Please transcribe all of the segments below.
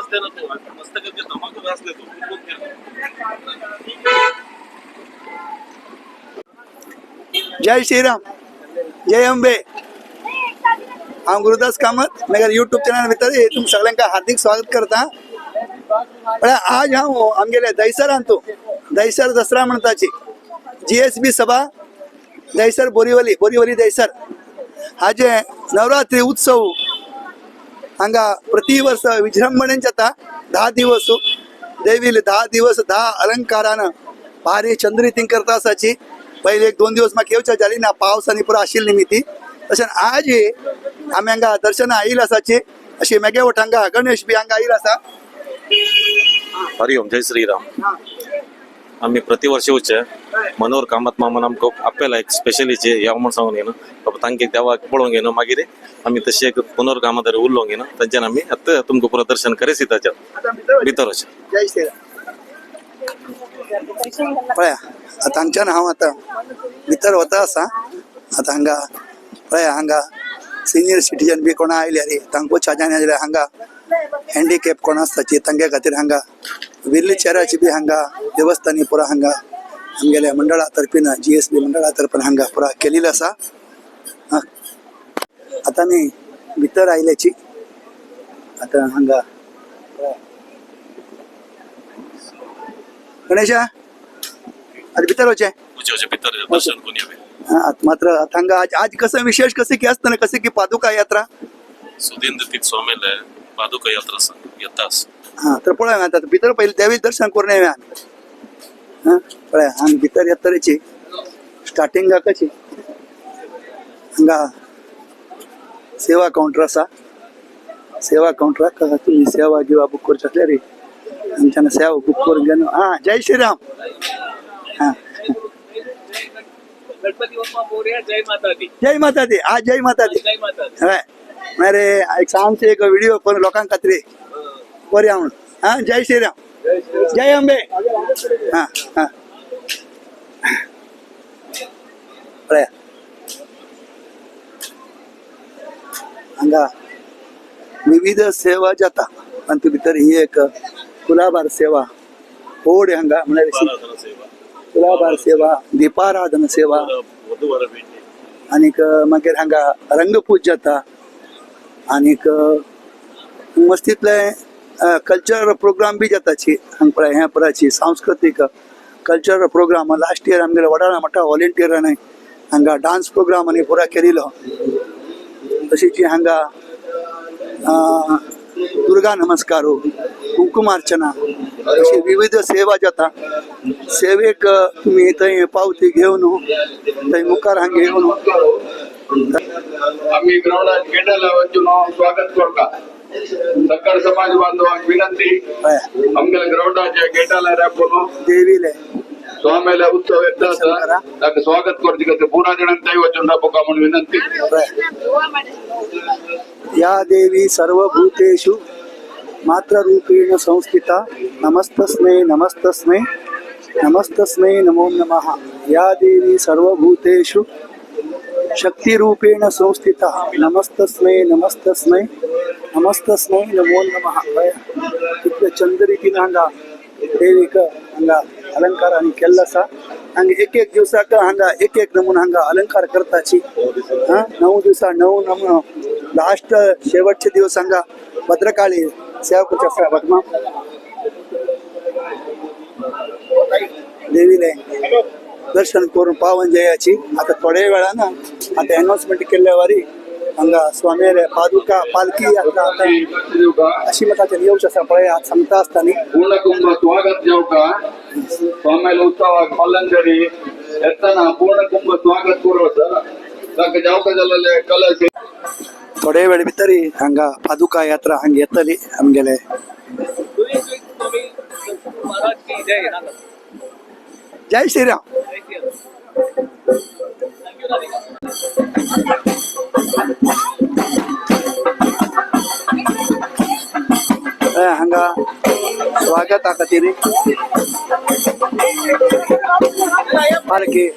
घासले ना तो मस्तकाचे धमाके घासले तो खूप फिरतो. जय श्रीराम, जय अंबे. हांव गुरुदास कामत मेरा यूट्यूब चॅनल भितर तुम सगळ्यांका हार्दिक स्वागत करता. पण आज हांव आमगेले दहिसर आणतो दहिसर दसरा म्हणताची GSB सभा दहिसर बोरीवली दहिसर हाजे नवरात्री उत्सव हांगा प्रतिवर्ष विजृंभणेन जाता. 10 दिवस देवीले 10 दिवस 10 अलंकारान भारी चंद्रितींग करता आसाची. पहिले 1-2 दिवस म्हाका येवच्या जाली ना पावसानी पुरो आशिल्ली निमिती. तशें आज आमी हांगा दर्शना आयिल्ले आसाची. अशी मेगे वट हांगा गणेश बी हांगा आयिल्लो आसा. हरिओम जय श्रीराम. आम्ही प्रतिवर्षी येऊचे मनोहर कामत मामन आमकां आपल्याला एक स्पेशलीचे या म्हण सांगून घेणं बाबा तांके देवाक पळोवंक घेणं मागीर आमी तशें एक मनोहर कामत उरलोवंक घेणं तांच्यान आमी आतां तुमकां पुरो दर्शन करेसी ताच्या भितर अशें. जय श्रीराम. पळया आतां हांगच्यान हांव आतां भितर वता आसा. आतां हांगा पळया हांगा सिनियर सिटीजन बी कोणा आयले रे तांकां चाजान जाल्यार हांगा हँडिकॅप कोण आसताची तांगे खातीर हांगा व्हील चॅराची बी हांगा देवस्थानी पुरा हांगा आमगेल्या मंडळा तर्फीन GSB मंडळा तर्फीन हांगा पुरा केलेली आसा. आतां आमी भितर आयल्याची. आतां हांगा गणेशा आता भितर वचे भितर दर्शन कोणी हवे. मात्र आता हांगा आज कसं विशेष कसे की असतं ना कसे की पादुका यात्रा सुधींद्र तीर्थ स्वामीले पादुका यात्रा येतास. तर पळय आता भितर पहिले देवी दर्शन करून येऊया आमी. पळय आमी भितर यात्रेची स्टार्टिंग कशी हांगा सेवा काउंटर आसा. सेवा काउंटराक तुम्ही सेवा गिवा बुक करचे असले रे आमच्यान सेवा बुक करून घेवन. जय श्रीराम. जय माता दी. जय माता दी. जय माता दी. हय अरे एक सांगचे एक व्हिडिओ करून लोकांक खातीर बरे म्हणून. जय श्रीराम. जय अंबे. पळया हांगा विविध सेवा जाता आणि भितर ही एक कुलाबार सेवा व्हड हांगा म्हळ्यार कुलाबार सेवा दीपाराधन सेवा आनीक मागीर हांगा रंगपूज जाता. आनीक मस्तीतले कल्चरल प्रोग्राम बी जाताची हांगा पळय ह्या पराची सांस्कृतीक कल्चरल प्रोग्राम लास्ट इयर आमगेले वडाळा मठा व्हॉलेंटियरान हांगा डान्स प्रोग्राम आनी पुरा केलेलो. तशीच हांगा दुर्गा नमस्कारो कुंकुमार्चना अशी विविध सेवा जाता. सेवेक तुम्ही थंय पावती घेवन थंय मुखार हांगा येवन आम्ही ग्राउंडात गेटाला वचून स्वागत करता. सकळ समाज बांधवांक विनंती आमच्या ग्राउंडाच्या गेटाला राखून देवीले स्वामीला उत्सव येता आसा ताका स्वागत करचे खातीर पुरा जणांक थंय वचून रावपाक म्हणून विनंती. या देवी सर्वभूतेषु मात्र रूपेण संस्थिता नमस्तस्मै नमस्तस्मै नमस्तस्मै नमो नमः. या देवी सर्वभूतेषु शक्तिरूपेण संस्थिता नमस्तस्मै नमस्तस्मै नमस्तस्मै नमो नमः. तिथल्या चंद्रिकीन हांगा देवीक हांगा अलंकार आनी केल्लो आसा. हांगा एक दिवसाक हांगा एक नमून हांगा अलंकार करताची. 9 दिवसा 9 नमून लास्ट शेवटचे दिवस हांगा भद्रकाळी सेवा करचे आसा. भगमा देवीले दर्शन करून पावन जयाची. आता थोड्या वेळान आता अनाउन्समेंट केल्ल्या वारी हांगा स्वामी पादुका पालखी यात्रा अशी मठाच्यान येवचे आसा. पळय आज सांगता आसतना पूर्ण कुंभ स्वागत जेवका स्वामीला उत्सवाक मल्लंजरी येताना पूर्ण कुंभ स्वागत करत ताका जेवका जाल्ले कलश. थोडे वेळ भितर हांगा पादुका यात्रा हांगा येतली आमगेले. जय श्रीराम. हांगा स्वागता खातीर पालखी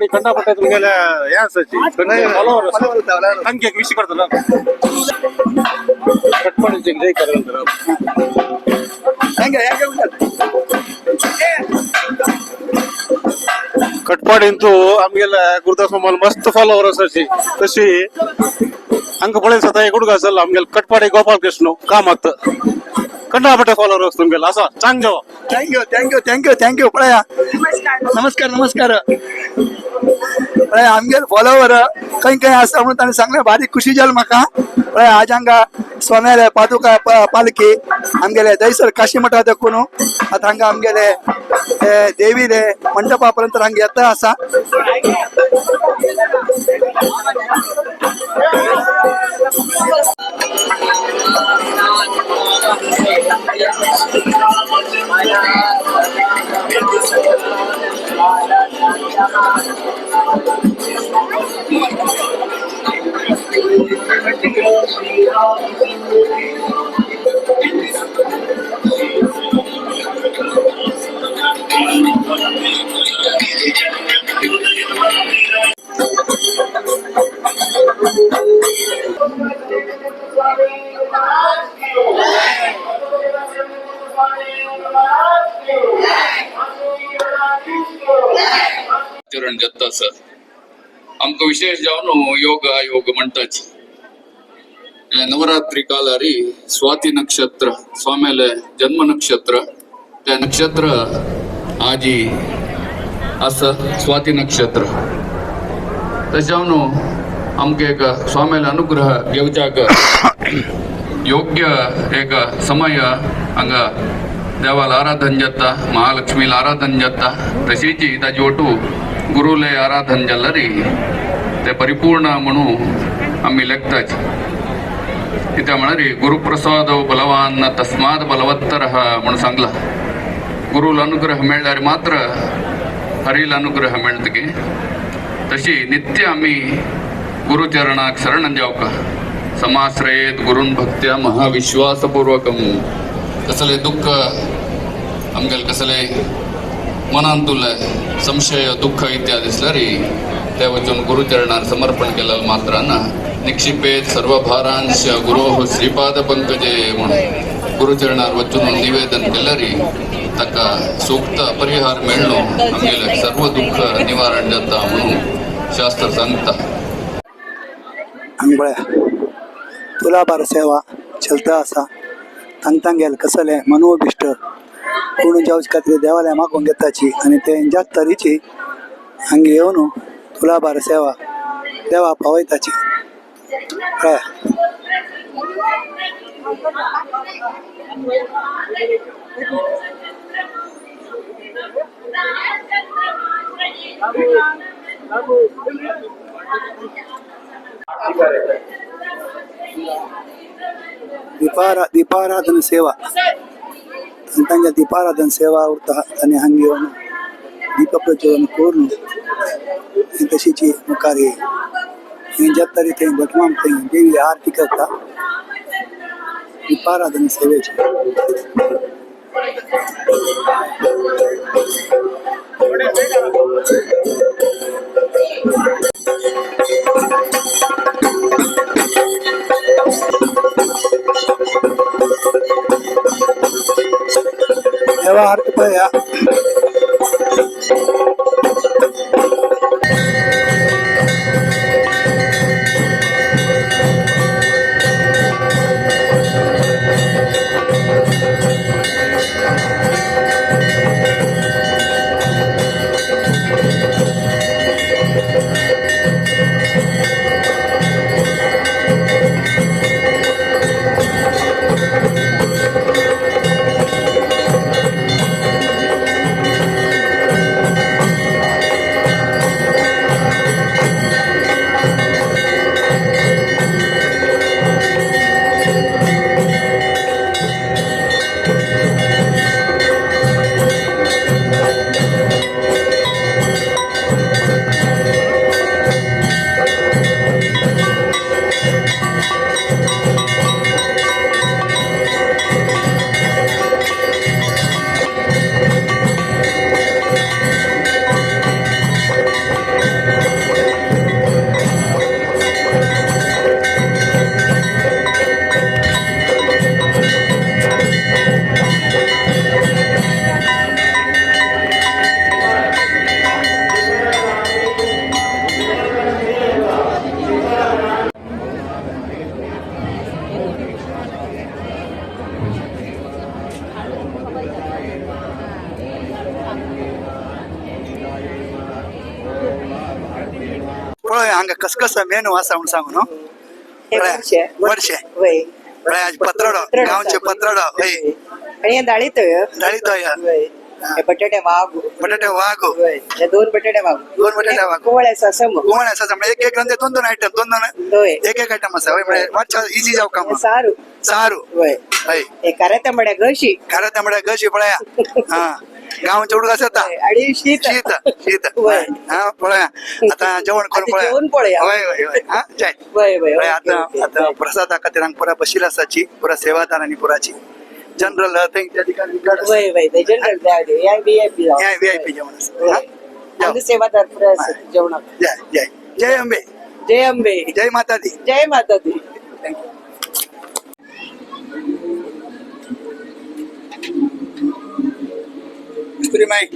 कटपाडी कंडापट्ट्यातून गेल्या या फॉलोवर संख्येक विषय करतो कटपाडीचे जय करा कटपाडींतू आमगेल्या गुरुदास मामाला मस्त फॉलोवर असायची तशी अंक पळेल स्वतः एक हुडगा असेल आमगेल कटपाडी गोपाल कृष्ण कामात कंडापट्ट्या फॉलोवर असतो गेला असा चांग जेव्हा थँक्यू पळया नमस्कार आमगेर फॉलोवर काही आसा म्हणून ताणें सांगलें भारी खुशी जाली म्हाका पळय आज हांगा सोन्याले पादुका पालखी आमगेले दयसर काशी मठा देखून आतां हांगा आमगेले देवीले मंडपा पर्यंत हांगा येता आसा आचरण जाता सर आमकां विशेष जावन योग म्हणटाची नवरात्री कालारी स्वाती नक्षत्र स्वाम्याले जन्म नक्षत्र त्या नक्षत्र आजी आसा स्वाती नक्षत्र त्याच्यावन आमकां एक स्वाम्याले अनुग्रह घेवच्याक योग्य एक समय हांगा देवाला आराधन जाता महालक्ष्मीला आराधन जाता तशीच ताजी ओटू गुरुले आराधन जाल्लरी ते परिपूर्ण म्हणून आमी लेखताच कित्याक म्हणारी गुरुप्रसाद बलवान तस्माद बलवत्तर म्हणून सांगला गुरुला अनुग्रह मेळ्ळ्यार मात्र हरीला अनुग्रह मेळटकी तशी नित्य आमी गुरुचरणाक शरण जावका समाश्रयेत गुरुन भक्त्या महाविश्वासपूर्वकम कसले दुःख आमगेले कसले मनान तुले संशय दुःख इत्यादी दिसल्यारी त्या वचून गुरुचरणार समर्पण केलं मात्रांना निक्षिपेत सर्व भारांश गुरो श्रीपाद पंकजे म्हणून गुरुचरणार वचून निवेदन केल्यारी ताका सूक्त परिहार मेळ्ळो आमगेले सर्व दुःख निवारण जाता म्हणून शास्त्र सांगता तुलाभार सेवा चलता आसा तांगेल कसले मनोभिष्ट पूर्ण जावचे खातीर देवालय मागून घेताची आणि तेंच्याच तरेची हांगा येवन तुलाभार सेवा देवा पावयताची कळ्ळें दीपाराधन सेवा तांच्या दीपाराधन सेवा उरता आनी हांगा येवन दीप प्रज्वलन करून तशीची मुखार हेंच्या तरी थंय भटमाम थंय देवी आरती करता दीपाराधन सेवेची देवा आरती पळया हांगा कसं मेनू आसा म्हूण सांगू न्हू हे गोडशें. गोडशें वय म्हळ्यार आज पत्राडो गांवचे पत्राडो हय आणि हे दाळीतय दाळीतोय वय हे बटाटे वागू बटाटे वागो वय हे 2 बटाटे वागू दोन बटाटे वागो कोवळे सासम कोण आसा म्हणजे एक रंदे दोन आयटम दोन वय एक आयटम आसा हय म्हणजे मातशें इजी जावं काम सारू सारू वय हय हे कारे तांबड्या गशी खरें तांबड्या गशी पळया हा गांवचे उडक आसा आणि शीत शीत शीत वय. हा पळया आता जेवण करून आता जेवण पळया. हय हय हय हा जय वय वय पळया आता प्रसादा खातीर हांगा पुरा बशिल्लो आसाची पुरा सेवादारांनी पुराची जनरल त्या ठिकाणी वय वय ते जनरल द्या या VIP VIP जेवण आसा हा? आमचे सेवादार पुरे असतात जेवणाक. जय जय जय अंबे जय अंबे जय माता दी जय माता दी. कस्तुरी माई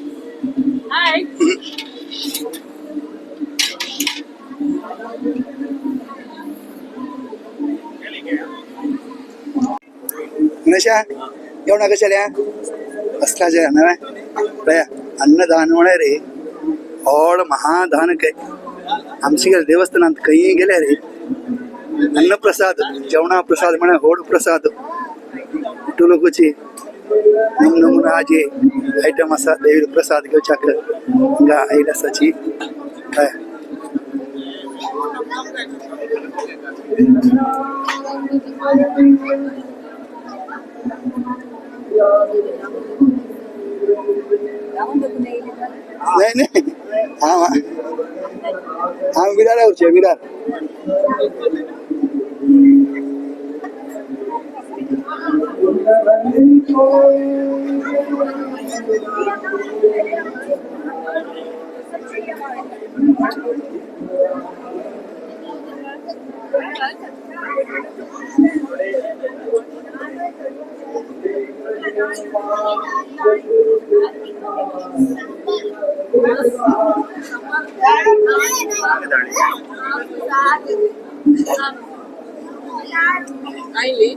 नशा जेवणा कशाल्या असला जे ना अन्नदान म्हणे रे व्हड महादान काय आमच्या देवस्थानात खंय गेले रे अन्नप्रसाद जेवणा प्रसाद म्हणे व्हड प्रसाद तू लोकची नमुना जे आयटम आसा देवी प्रसाद घेवच्याक हांगा आयिल्ले आसाची काय नाही नाही हा विरार आवडचे विरार Aí,